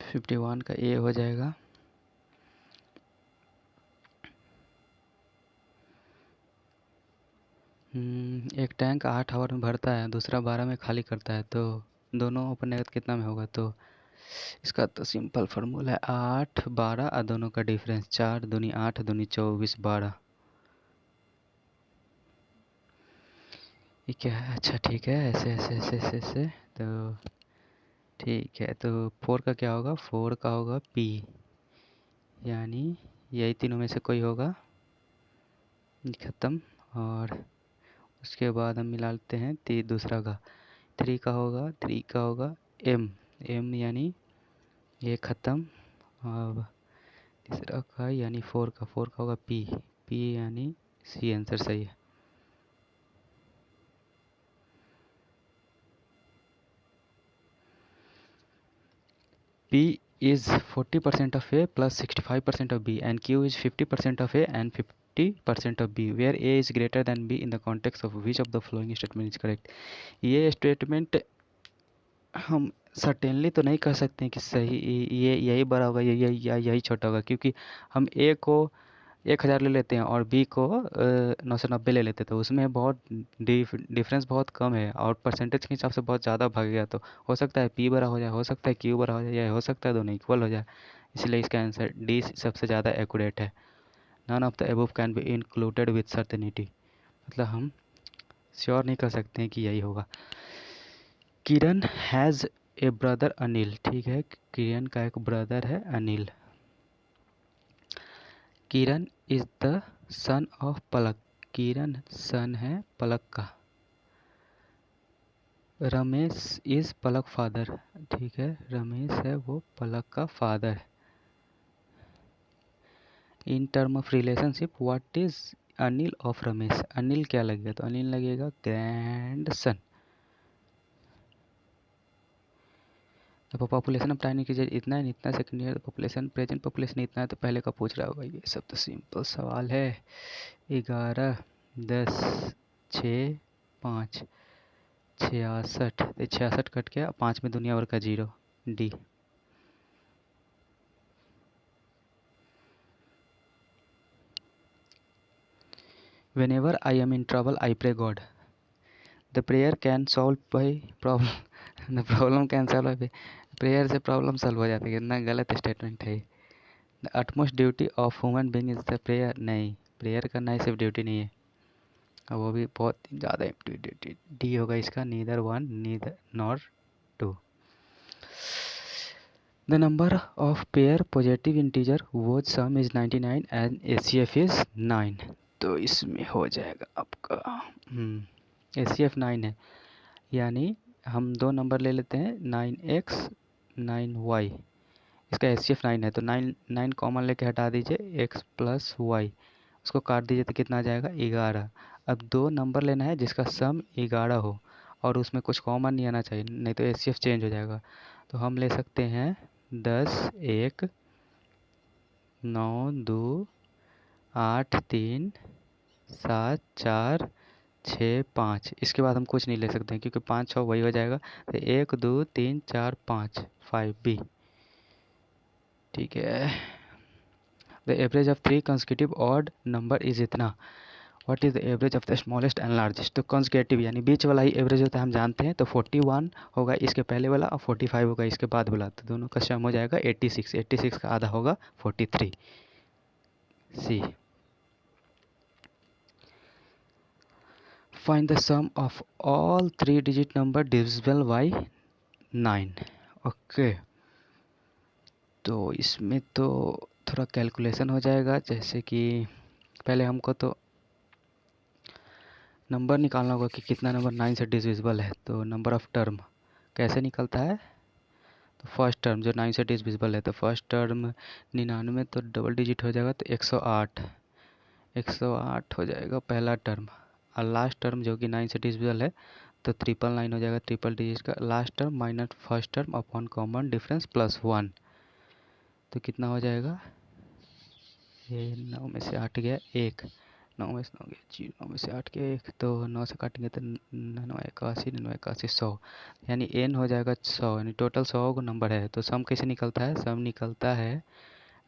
51 का ए हो जाएगा। एक टैंक 8 आवर में भरता है, दूसरा 12 में खाली करता है, तो दोनों ओपन एयर कितना में होगा? तो इसका तो सिंपल फार्मूला है 8 12 और दोनों का डिफरेंस 4 दूनी 8 दूनी 24 12। ये क्या है? अच्छा ठीक है, ऐसे ऐसे ऐसे ऐसे ऐसे। तो ठीक है, तो 4 का क्या होगा? 4 का होगा पी, यानी यही तीनों में से कोई होगा। ख़त्म। और उसके बाद हम मिला लेते हैं दूसरा का। 3 का होगा, 3 का होगा एम, एम यानी ये ख़त्म। अब तीसरा का यानी 4 का, 4 का होगा पी, पी यानी सी, आंसर सही है। P is 40% of A plus 65% of B, and Q is 50% of A and 50% of B, where A is greater than B in the context of which of the following statement is correct। ये statement हम certainly तो नहीं कह सकते हैं कि सही, ये यही बड़ा होगा, यही छोटा होगा, क्योंकि हम ए को 1000 ले लेते हैं और बी को 990 ले लेते हैं, तो उसमें बहुत डिफरेंस बहुत कम है और परसेंटेज के हिसाब से बहुत ज़्यादा भाग गया। तो हो सकता है पी बड़ा हो जाए, हो सकता है क्यू बड़ा हो जाए, या हो सकता है दोनों इक्वल हो जाए। इसलिए इसका आंसर डी सबसे ज़्यादा एक्यूरेट है। None of the above can be included with certainty, मतलब हम श्योर नहीं कर सकते हैं कि यही होगा। किरण हैज़ ए ब्रदर अनिल, ठीक है, किरण का एक ब्रदर है अनिल। किरण इज द सन ऑफ पलक, किरण सन है पलक का। रमेश इज पलक फादर, ठीक है, रमेश है वो पलक का father. In term of relationship what is Anil of Ramesh, Anil क्या लगेगा? तो अनिल लगेगा ग्रैंड सन। तो पॉपुलेशन ऑफ टाइनी की इतना है, इतना second year population, present population इतना है, तो पहले का पूछ रहा होगा। ये सब तो सिंपल सवाल है। 11 10 6 5 66, तो 66 कट गया, 5 में दुनिया भर का 0, D. Whenever I am in trouble, I pray God. The prayer can solve by problem. The problem can solve by prayer से प्रॉब्लम सॉल्व हो जाती है। कितना गलत स्टेटमेंट है। The utmost duty of human being is the prayer, नहीं, prayer करना ही सिर्फ ड्यूटी नहीं है, और वो भी बहुत ज़्यादा ड्यूटी। डी होगा इसका, neither one neither nor two. The number of pair positive integer whose sum is 99 and HCF is 9, तो इसमें हो जाएगा आपका एचसीएफ 9 है, यानी हम दो नंबर ले लेते हैं 9x 9y, इसका एचसीएफ 9 है, तो 9 कॉमन लेके हटा दीजिए, x प्लस वाई, उसको काट दीजिए तो कितना आ जाएगा 11। अब दो नंबर लेना है जिसका सम 11 हो और उसमें कुछ कॉमन नहीं आना चाहिए, नहीं तो एचसीएफ चेंज हो जाएगा। तो हम ले सकते हैं 10 1 9 2 8 3 7 4 6 5, इसके बाद हम कुछ नहीं ले सकते हैं क्योंकि 5 6 वही हो जाएगा, तो 1 2 3 4 5 5 बी, ठीक है। The average of 3 consecutive odd number is इतना, what is the average of the smallest and largest, तो कंसेक्यूटिव यानी बीच वाला ही एवरेज होता है, हम जानते हैं, तो 41 होगा इसके पहले वाला और 45 होगा इसके बाद वाला, तो दोनों का सम हो जाएगा 86, 86 का आधा होगा 43, C. Find the sum of all 3 digit number divisible by 9, okay. तो इसमें तो थोड़ा कैलकुलेशन हो जाएगा, जैसे कि पहले हमको तो नंबर निकालना होगा कि कितना नंबर 9 से डिविजिबल है, तो नंबर ऑफ टर्म कैसे निकलता है? तो फर्स्ट टर्म जो 9 से डिविजिबल है, तो फर्स्ट टर्म 99, तो डबल डिजिट हो जाएगा, तो 108, 108 हो जाएगा पहला टर्म, और लास्ट टर्म जो कि 9 से डिविजिबल है तो 999 हो जाएगा, ट्रिपल डिजिट का last term minus first term upon common difference plus 1, तो कितना हो जाएगा? ये 9 में से 8 गया 1, 9 में से 9 गया 0, 9 में से 8 गया 1, तो 9 से काटेंगे तो 9 81 100, यानी n हो जाएगा 100, यानी टोटल 100 को नंबर है। तो सम कैसे निकलता है? सम निकलता है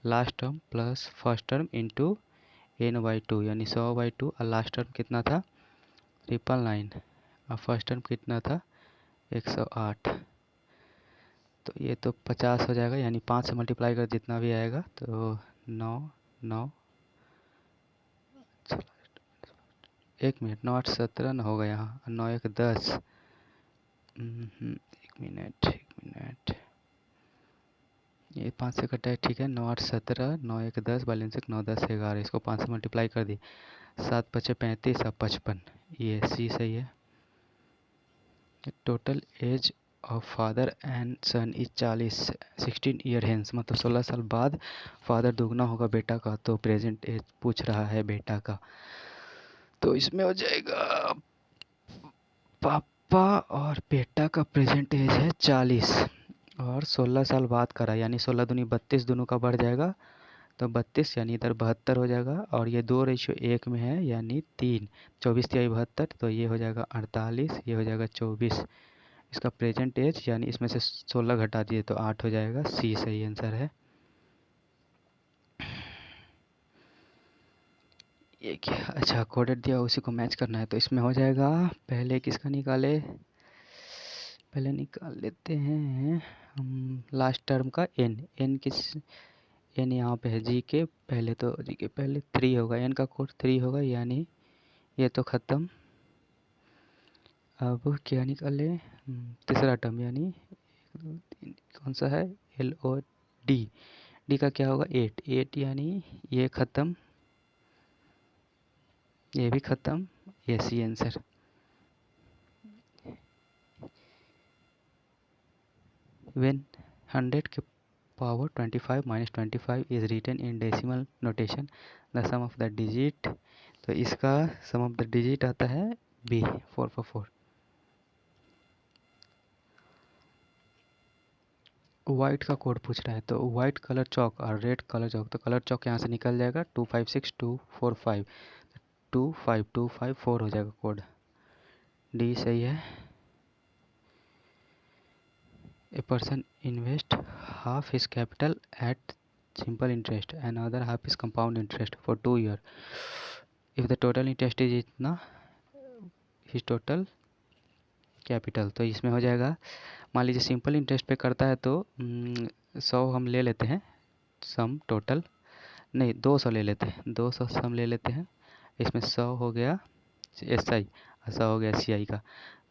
last term plus first term into n/2, यानी 100/2, और लास्ट टर्म कितना था 999, और फर्स्ट टर्म कितना था 108। तो ये तो 50 हो जाएगा, यानी 5 से मल्टीप्लाई कर जितना भी आएगा, तो 9 9 1 मिनट, 9 8 17 न होगा यहाँ, 9 1 10, 1 मिनट, ये 5 से कटा है, ठीक है। 9 8 17, 9 1 10, बैलेंस 9 10 11, इसको 5 से मल्टीप्लाई कर दी, 7 5 35 और 55, ये सी सही है। Total age of father and son is 16 year hence, मतलब 16 साल बाद फादर दुगना होगा बेटा का, तो प्रेजेंट एज पूछ रहा है बेटा का, तो इसमें हो जाएगा पापा और बेटा का प्रेजेंट एज है 40, और 16 साल बाद करा, यानी 16 दूनी 32, दोनों का बढ़ जाएगा तो 32, यानी इधर 72 हो जाएगा, और ये 2:1 में है, यानी 3, 24 तिहाई 72, तो ये हो जाएगा 48, ये हो जाएगा 24, इसका प्रेजेंट एज, यानी इसमें से 16 घटा दिए तो 8 हो जाएगा, सी सही आंसर है। ये क्या, अच्छा कोडेड दिया उसी को मैच करना है, तो इसमें हो जाएगा, पहले किसका निकाले, पहले निकाल लेते हैं हम लास्ट टर्म का एन, एन किस, एन यहाँ पे है जी के पहले, तो जी के पहले 3 होगा, एन का कोड 3 होगा, यानी ये तो ख़त्म। अब क्या निकाले, तीसरा टर्म, यानी कौन सा है, एल ओ डी, डी का क्या होगा 8 8, यानी ये ख़त्म, ये भी ख़त्म, ये सी आंसर। व्हेन 100 के power 25 minus 25 is written in decimal notation, the sum of the digit, तो इसका सम ऑफ द डिजिट आता है बी, 4 वाइट का कोड पूछ रहा है, तो वाइट कलर चौक और रेड कलर चौक, तो कलर चौक यहाँ से निकल जाएगा 256245, 25254 हो जाएगा कोड, डी सही है। A person invest half his capital eight simple interest and other half is compound interest for 2 year, if the total interest is इतना, हिज टोटल कैपिटल, तो इसमें हो जाएगा, मान लीजिए सिंपल इंटरेस्ट पे करता है तो 100 हम ले लेते हैं सम टोटल, नहीं 200 ले लेते हैं, 200 सम ले लेते हैं, इसमें 100 हो गया एस आई, 100 हो गया सी आई का,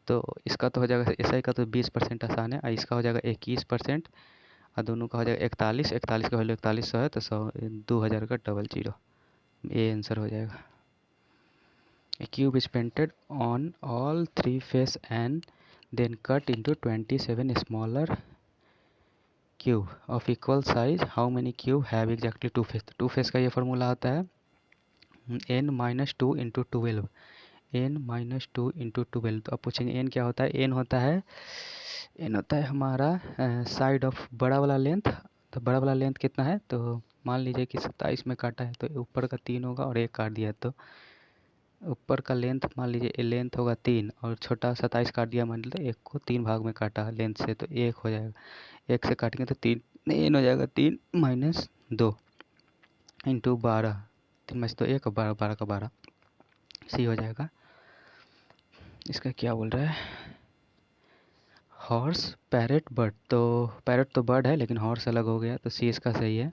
तो इसका तो हो जाएगा एस आई का तो 20% आसान है, और इसका हो जाएगा 21%, और दोनों का हो जाएगा 41, 41 का वैल्यू 4100 है, तो 100 2000 का 00, ये आंसर हो जाएगा। A cube is painted on all 3 faces and then cut into 27 smaller cube of equal size. How many cube have exactly 2 faces? 2 face का ये फॉर्मूला आता है n minus 2 into 12, n minus 2 into 12, तो अब पूछेंगे n क्या होता है, n होता है हमारा साइड ऑफ बड़ा वाला लेंथ, तो बड़ा वाला लेंथ कितना है, तो मान लीजिए कि 27 में काटा है, तो ऊपर का 3 होगा और 1 काट दिया, तो ऊपर का लेंथ मान लीजिए लेंथ होगा 3, और छोटा 27 काट दिया, मान लीजिए 1 को 3 भाग में काटा लेंथ से, तो 1 हो जाएगा, 1 से काटेंगे तो 3 एन हो जाएगा, 3 माइनस 2 इंटू 12, 3 में से तो 1 और 12 12 का 12, सी हो जाएगा। इसका क्या बोल रहा है, हॉर्स पैरेट बर्ड, तो पैरेट तो बर्ड है लेकिन हॉर्स अलग हो गया, तो सी इसका सही है।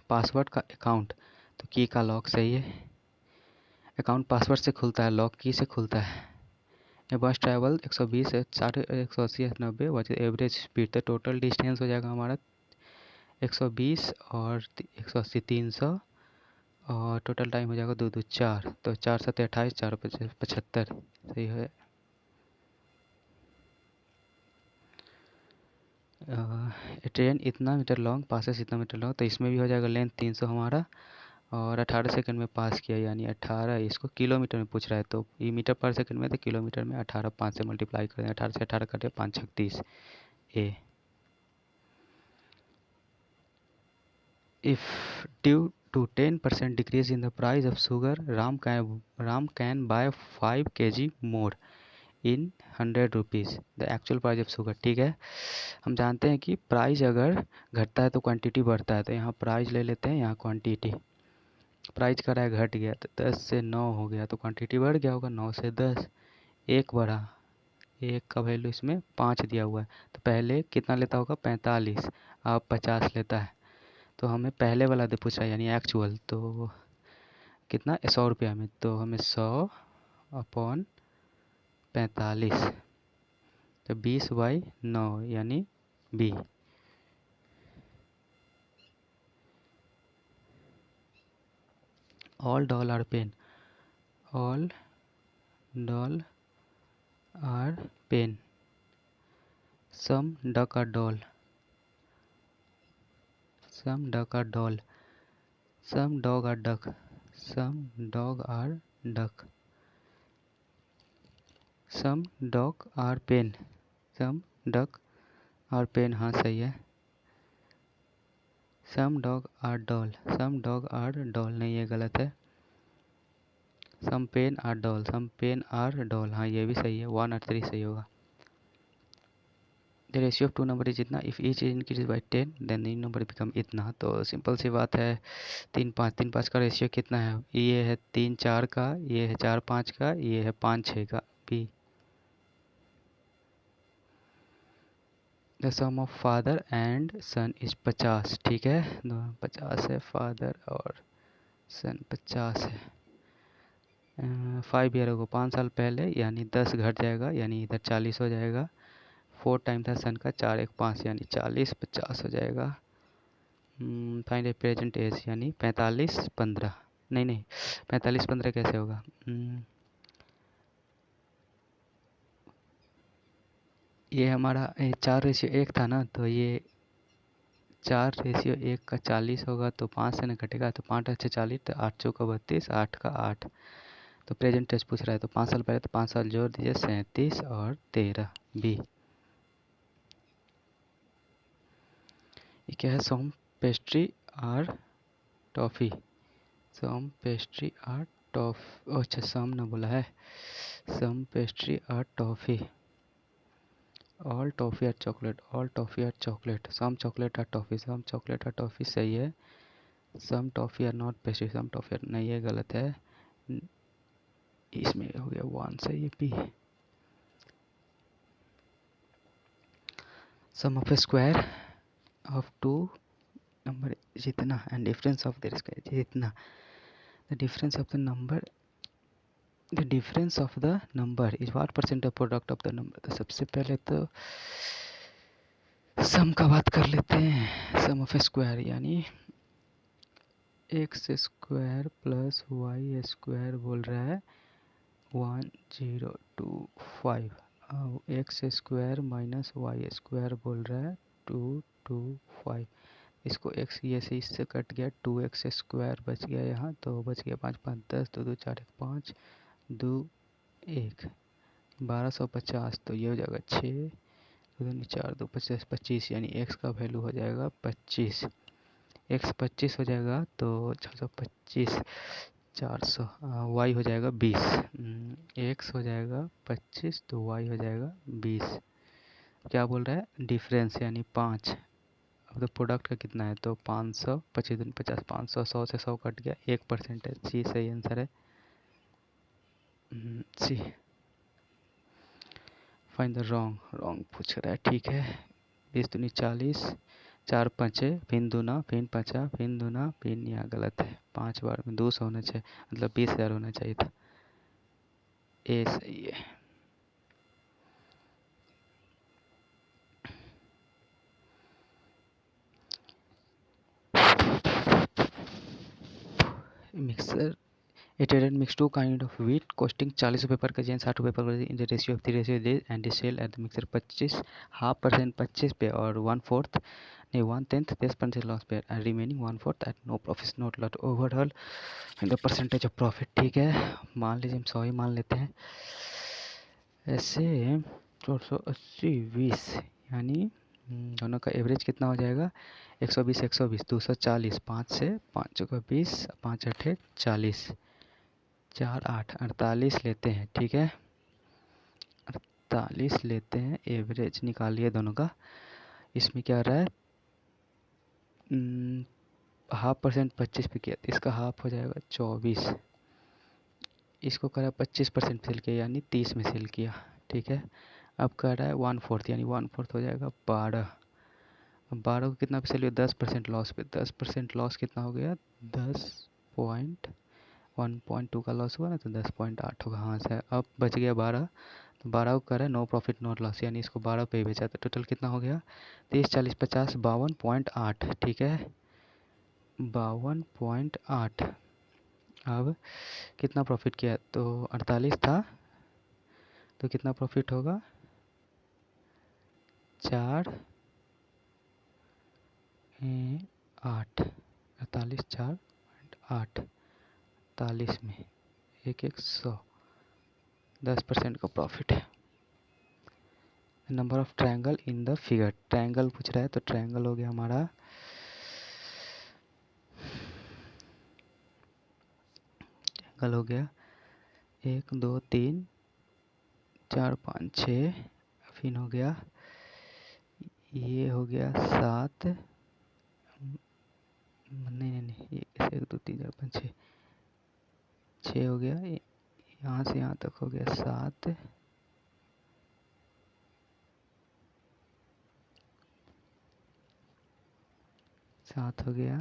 पासवर्ड का अकाउंट, तो की का लॉक सही है, अकाउंट पासवर्ड से खुलता है, लॉक की से खुलता है। ए बस ट्रैवल 120 से 60 180 90 वॉच एवरेज स्पीड, तो टोटल डिस्टेंस हो जाएगा हमारा 120 और 180 300, और टोटल टाइम हो जाएगा 2 2 4, तो 4 7 28 4 75, सही है। ट्रेन इतना मीटर लॉन्ग पासेस इतना मीटर लॉन्ग, तो इसमें भी हो जाएगा लेंथ 300 हमारा, और 18 सेकंड में पास किया, यानी 18, इसको किलोमीटर में पूछ रहा है, तो ये मीटर पर सेकंड में, तो किलोमीटर में 18 5 से मल्टीप्लाई करें, 18 से 18 कटे 5 36, A. If due to 10% decrease in the price of sugar, Ram can buy 5 kg more in 100 rupees the actual price of sugar. ठीक है, हम जानते हैं कि प्राइस अगर घटता है तो क्वांटिटी बढ़ता है, तो यहाँ प्राइस ले लेते हैं, यहाँ क्वांटिटी। प्राइस का रहा है घट गया तो 10 से 9 हो गया तो क्वांटिटी बढ़ गया होगा, 9 से 10, एक बढ़ा, एक का वैल्यू इसमें 5 दिया हुआ है, तो पहले कितना लेता होगा 45, अब 50 लेता है। तो हमें पहले वाला दे पूछा यानी एक्चुअल, तो कितना 100 रुपया में, तो हमें 100 अपॉन 45, तो 20/9 यानी B. All doll are pen, all doll are pen, some duck are doll, some duck are doll, some dog are duck, some dog are duck, some dog are pen, some duck are pen, हाँ सही है। Some dog are doll, some dog are doll नहीं, ये गलत है। Some pen are doll, some pen are doll, हाँ ये भी सही है, 1 और 3 सही होगा। The ratio of two number is इतना, if each is increase by 10 then in number become इतना। तो सिंपल सी बात है, 3-5 का रेशियो कितना है, ये है 3-4 का, ये है 4-5 का, ये है 5-6 का, B. The sum of father and son is 50, ठीक है, 50 है, फादर और सन 50 है। 5 ईयर होगा, 5 साल पहले, यानी 10 घट जाएगा, यानी इधर 40 हो जाएगा। 4 टाइम था सन का, 4 1 5 यानी 40, 50 हो जाएगा। फाइंड ए प्रेजेंट एज यानी 45-15, नहीं 45-15 कैसे होगा, ये हमारा 4:1 था ना, तो ये 4:1 का 40 होगा, तो 5 से न घटेगा, तो 5 अच्छे 40, तो 8 चौका 32, 8 का 8। तो प्रेजेंट टेंस पूछ रहा है, तो 5 साल पहले, तो 5 साल जोड़ दीजिए, 37 और 13, बी। ये क्या है, some pastry are toffee, some pastry are toffee, अच्छा सम ना बोला है, some pastry are toffee, all toffee are chocolate, all toffee are chocolate, some chocolate are toffee, some chocolate are toffee सही है। Some toffee are not pastry, some toffee are नहीं, ये गलत है, इसमें हो गया 1 सही है, P. Sum of a square of 2 number is इतना and difference of their square is इतना। the difference of the number is what percent of product of the number। तो सबसे पहले तो सम का बात कर लेते हैं। सम ऑफ स्क्वायर यानी x square plus y square बोल रहा है 1025, और x square minus y square बोल रहा है 225। इसको x ये से इससे कट गया, 2x स्क्वायर बच गया यहाँ, तो बच गया 5 5 10, 2 2 4 1 5, 2 1 1250, तो ये हो जाएगा 6, 2 2 4 2 25 25, यानी x का वैल्यू हो जाएगा 25। x 25 हो जाएगा तो 625, 400, y हो जाएगा 20, x हो जाएगा 25 तो y हो जाएगा 20। क्या बोल रहा है, डिफरेंस यानी 5। अब तो प्रोडक्ट का कितना है, तो 500, 25 दूनी 50, 500, 100 से 100 कट गया, 1% है, सी सही आंसर है, सी। फाइंड द रॉन्ग पूछ रहा है, ठीक है। 20 दूनी 40, 4 5 फिर दूना फिर 5 फिर दूना फिर, यहाँ गलत है, 5 बार में 200 होना चाहिए, मतलब 20,000 होना चाहिए था, ए सही है। Mixer A trader mixed 2 kind of wheat costing 40 रुपये पर केजी एंड 60 रुपये पर KG in the ratio of 3 ratio they and sell at the mixture 50% 25 पे और 1/4 नहीं 1/10 10% लॉस पे and remaining 1/4 at no profit not lot overall the percentage of profit. ठीक है, मान लीजिए हम 100 ही मान लेते हैं। ऐसे 480 20 यानी दोनों का एवरेज कितना हो जाएगा 120 120 240 5 से 5 का 20 5 अठे 40 4 8 48 लेते हैं। ठीक है 48 लेते हैं एवरेज निकालिए दोनों का। इसमें क्या आ रहा है 0.5% 25 पे किया तो इसका हाफ हो जाएगा 24। इसको करा 25% सेल किया यानी 30 में सेल किया। ठीक है अब कर रहा है 1/4 यानी 1/4 हो जाएगा 12। अब 12 को कितना पे सेल हुआ 10% लॉस पे। 10% लॉस कितना हो गया 1.2 का लॉस हुआ ना तो 10.8 होगा। हाँ सर अब बच गया 12 तो 12 को करा नो प्रॉफिट नो लॉस यानी इसको 12 पे ही बेचा तो टोटल कितना हो गया 30 40 50 52.8। ठीक है 52.8। अब कितना प्रॉफिट किया तो 48 था तो कितना प्रॉफिट होगा 4 8 48 4.8 48 में 100 10% का प्रॉफिट है। Number of triangle in the figure triangle पूछ रहा है तो ट्रायंगल हो गया हमारा ट्रायंगल हो गया 1 2 3 4 5 6 फिर हो गया ये हो गया 7 नहीं ये 1 2 3 4 5 6 6 हो गया यहाँ से यहाँ तक हो गया 7 7 हो गया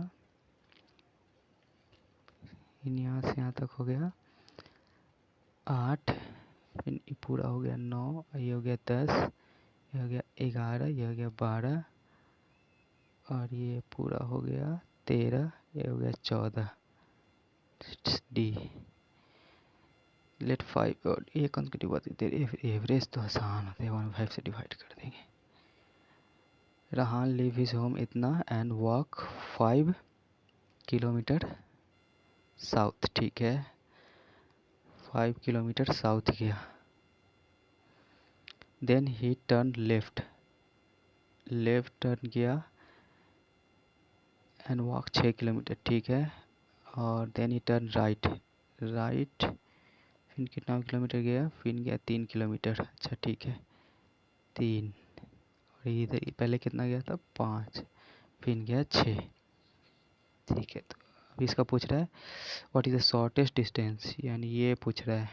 यहाँ से यहाँ तक हो गया 8 फिर ये पूरा हो गया 9 ये हो गया 10 ये हो गया 11 ये हो गया 12 और ये पूरा हो गया 13 ये हो गया 14 डी लेट 5 और ये कंसेक्यूटिव बात एवरेज तो आसान होते हैं 1/5 से डिवाइड कर देंगे। रहान लीव हिज होम इतना एंड वॉक 5 किलोमीटर साउथ। ठीक है 5 किलोमीटर साउथ गया then he turn left turn किया एंड वॉक 6 किलोमीटर। ठीक है और देन ही टर्न राइट फिर कितना किलोमीटर गया फिर गया 3 किलोमीटर। अच्छा ठीक है 3 और इधर पहले कितना गया था 5 फिर गया 6। ठीक है तो अब इसका पूछ रहा है what is the shortest distance यानी ये पूछ रहा है।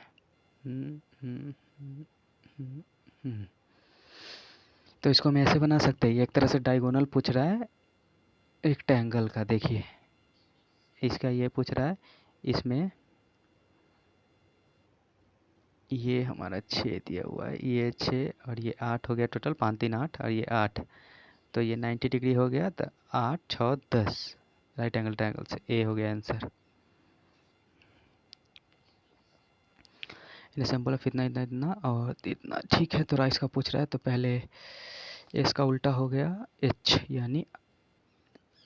तो इसको हम ऐसे बना सकते हैं एक तरह से डायगोनल पूछ रहा है एक ट्रायंगल का। देखिए इसका ये पूछ रहा है इसमें ये हमारा 6 दिया हुआ है ये 6 और ये 8 हो गया टोटल 5 3 8 और ये 8 तो ये 90 डिग्री हो गया तो 8 6 10 राइट एंगल ट्रायंगल से ए हो गया आंसर। सिंपल ऑफ इतना इतना इतना और इतना। ठीक है तो राइस का पूछ रहा है तो पहले इसका उल्टा हो गया एच यानी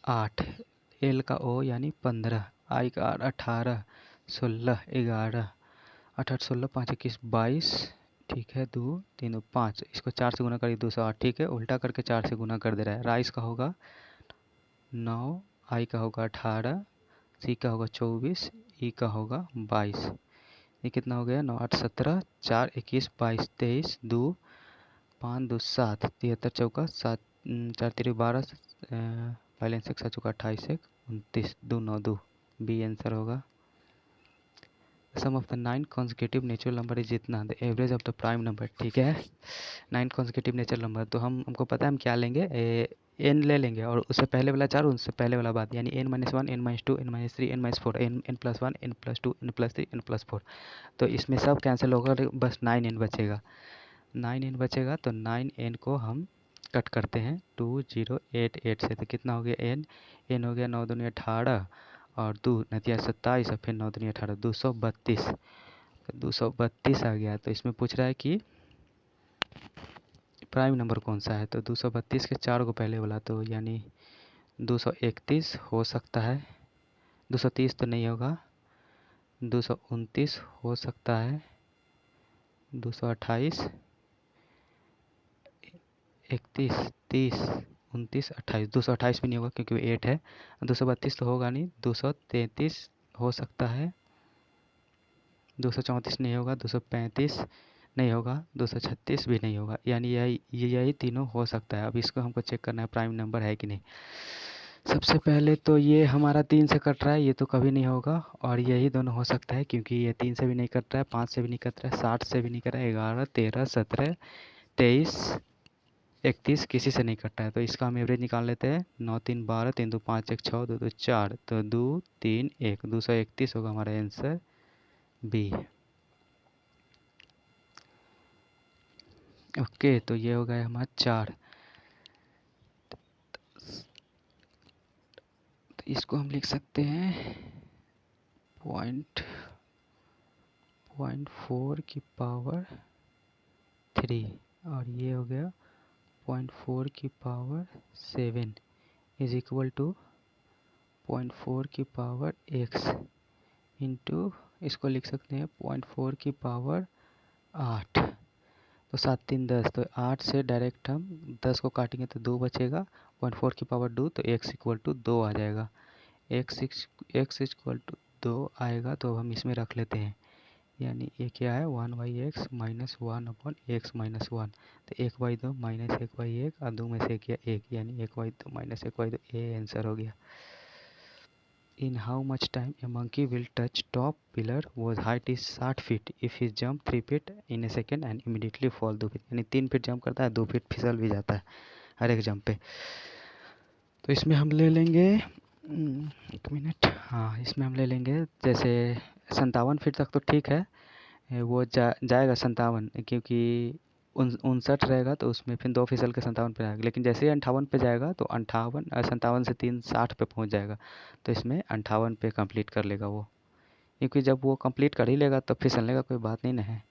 8 एल का ओ यानी 15 आई का 18 16 11 8 8 16 5 21 22। ठीक है 2 3 5 इसको 4 से गुना करिए 208। ठीक है उल्टा करके 4 से गुना कर दे रहा है। राइस का होगा 9 आई का होगा 18 सी का होगा 24 ई का होगा 22। ये कितना हो गया 9 8 17 4 21 22 23 2 5 2 7 73 चौका 7 4 3 12 बैलेंस 1 7 चौका 28 1 29 2 9 2 बी आंसर होगा। Sum of the 9 consecutive natural number is जितना the average of the prime number. ठीक है 9 कॉन्जिक्यूटिव नेचुरल नंबर तो हमको पता है हम क्या लेंगे एन ले लेंगे और उससे पहले वाला 4 उससे पहले वाला बात यानी n-1 n-2 n-3 n-4 n+1 n+2 n+3 n+4 तो इसमें सब कैंसिल होगा बस 9n बचेगा। 9n बचेगा तो 9n को हम कट करते हैं 2088 से तो कितना हो गया n हो गया 9 दूनी 18 और 2 नतिया 27 और फिर 9 दूनी 18 232 तो 232 आ गया। तो इसमें पूछ रहा है कि प्राइम नंबर कौन सा है तो 232 के 4 को पहले वाला तो यानी 231 हो सकता है 230 तो नहीं होगा 229 हो सकता है 228 31, 30, 29, 28, 228 भी नहीं होगा क्योंकि वो 8 है। 232 तो होगा नहीं, 233 हो सकता है, 234 नहीं होगा, 235 नहीं होगा, 236 भी नहीं होगा, यानी यही तीनों हो सकता है। अब इसको हमको चेक करना है प्राइम नंबर है कि नहीं। सबसे पहले तो ये हमारा 3 से कट रहा है, ये तो कभी नहीं होगा, और यही दोनों हो सकता है क्योंकि ये 3 से भी नहीं कट रहा है, 5 से भी नहीं कट रहा है, 60 से भी नहीं कट रहा है, 11, 13, 17, 23, 31 किसी से नहीं कटता है। तो इसका हम एवरेज निकाल लेते हैं। 9 3 12, 3 2 5 1 6, 2 2 4, तो 2 3 1, 231 होगा हमारा आंसर बी। ओके, तो ये हो गया हमारा 4। तो इसको हम लिख सकते हैं 0.4 की पावर 3, और ये हो गया 0.4 की पावर 7 इज इक्वल टू 0.4 की पावर x इंटू, इसको लिख सकते हैं 0.4 की पावर 8। तो 7 3 10, तो 8 से डायरेक्ट हम 10 को काटेंगे तो 2 बचेगा, 0.4 की पावर 2, तो x इक्वल टू 2 आ जाएगा। x इक्वल टू 2 आएगा, तो अब हम इसमें रख लेते हैं, यानी ये क्या है 1/x माइनस 1/x-1, तो 1/2 माइनस 1/1, और 2 में से किया 1, यानी 1/2 माइनस 1/2, ये आंसर हो गया। In how much time a monkey will touch top pillar whose height is 60 feet if he jump 3 feet in a second and immediately fall 2 feet, यानी 3 फीट जंप करता है, 2 फीट फिसल भी जाता है हर एक जंप पे। तो इसमें हम ले लेंगे 1 मिनट, हाँ इसमें हम ले लेंगे जैसे 57 फीट तक तो ठीक है, वो जाएगा 57, क्योंकि 59 रहेगा तो उसमें फिर 2 फिसल के 57 पे आएगा, लेकिन जैसे ही 58 पे जाएगा तो 57 से 3 60 पे पहुंच जाएगा, तो इसमें 58 पे कंप्लीट कर लेगा वो, क्योंकि जब वो कंप्लीट कर ही लेगा तब फिसलने का कोई बात नहीं ना है।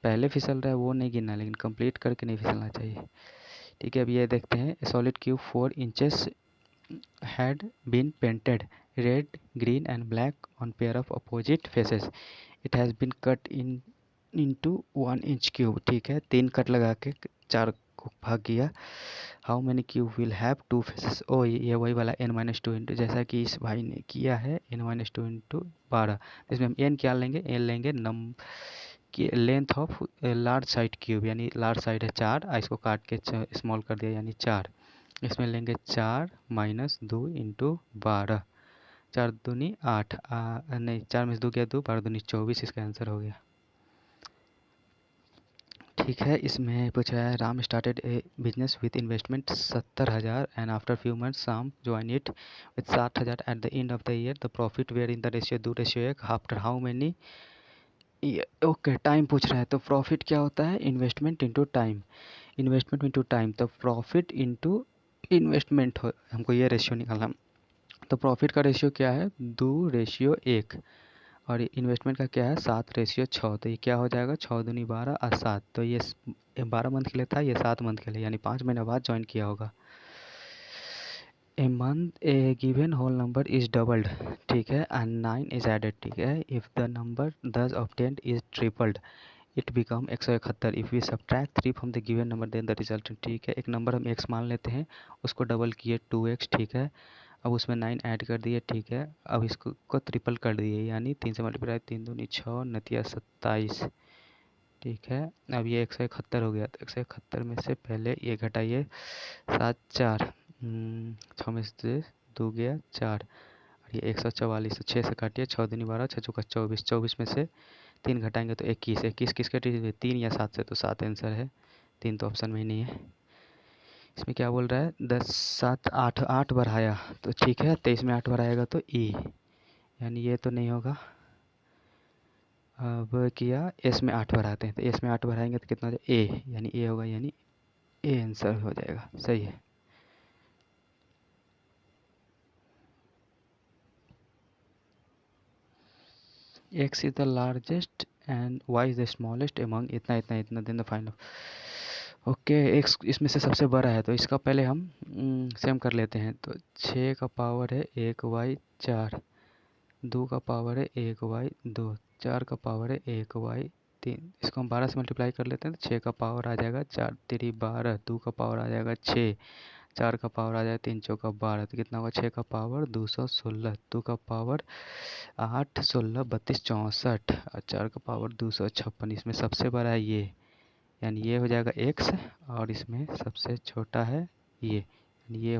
पहले फिसल रहा है वो नहीं गिनना, लेकिन कंप्लीट करके नहीं फिसलना चाहिए। ठीक है, अब ये देखते हैं। Solid cube 4 inches had been painted red, green and black on pair of opposite faces, it has been cut into 1 inch cube. ठीक है, 3 कट लगा के 4 को भाग किया। How many cube will have 2 faces, ओ ये वही वाला n-2 इंटू, जैसा कि इस भाई ने किया है n-2 इंटू 12। इसमें हम n क्या लेंगे, n लेंगे की length of large side cube, यानी लार्ज साइड है 4, इसको काट के स्मॉल कर दिया यानी 4। इसमें लेंगे 4 माइनस 2 इंटू 12, 4 दूनी 8, नहीं 4 में से 2 गया 2, 12 दूनी 24, इसका आंसर हो गया। ठीक है, इसमें पूछा है Ram started a business with investment 70,000 and after few months Shyam join it with 60,000 at the end of the year, the profit were in the ratio 2:1 after how many. Okay, time पूछ रहा है, तो प्रॉफिट क्या होता है, investment into time, investment into time, तो profit into investment हो, हमको ये रेशियो निकालना। तो प्रॉफिट का रेशियो क्या है 2:1, और इन्वेस्टमेंट का क्या है 7:6, तो ये क्या हो जाएगा 6 दूनी 12 और 7, तो ये 12 मंथ के लिए था, ये 7 मंथ के लिए, यानी 5 महीने बाद ज्वाइन किया होगा। A month a given whole number is doubled, ठीक है, एंड 9 इज एडेड, ठीक है, if the number 10 obtained is tripled it become 171, if we subtract 3 from the given number then the result, ठीक है, एक नंबर हम x मान लेते हैं, उसको डबल किए 2x, ठीक है, अब उसमें 9 ऐड कर दिए, ठीक है, अब इसको ट्रिपल कर दिए, यानी 3 से मल्टीप्लाई 3 दूनी 6 नतिया 27, ठीक है, अब ये 171 हो गया, तो 171 में से पहले ये घटाइए 7 4, 6 में से 2 गया 4, और ये 144, तो 6 से काटिए, 6 दूनी 12, 6 चौका 24, 24 में से 3 घटाएंगे तो 21, 21 किसके 3 या 7 से, तो 7 आंसर है, 3 तो ऑप्शन में ही नहीं है। इसमें क्या बोल रहा है 10 7 8, 8 बढ़ाया तो ठीक है, 23 में 8 बढ़ाएगा तो ई, यानी ये तो नहीं होगा। अब किया एस में 8 बढ़ाते हैं, तो एस में 8 बढ़ाएंगे तो कितना हो जाए ए, यानी ए होगा, यानी ए आंसर हो जाएगा, सही है। X is the largest and y is the smallest among इतना इतना इतना, then the find okay, x इसमें से सबसे बड़ा है, तो इसका पहले हम सेम कर लेते हैं। तो 6 का पावर है 1y 4, 2 का पावर है 1y 2, 4 का पावर है 1y 3, इसको हम 12 से मल्टीप्लाई कर लेते हैं तो 6 का पावर आ जाएगा 4 3 12, 2 का पावर आ जाएगा 6, 4 का पावर आ जाएगा 3 चौका 12, तो कितना होगा 6 का पावर 216, 2 का पावर 8 16 32 64 और 4 का पावर 256। इसमें सबसे बड़ा है ये, यानी ये हो जाएगा x और इसमें सबसे छोटा है ये, यानी ये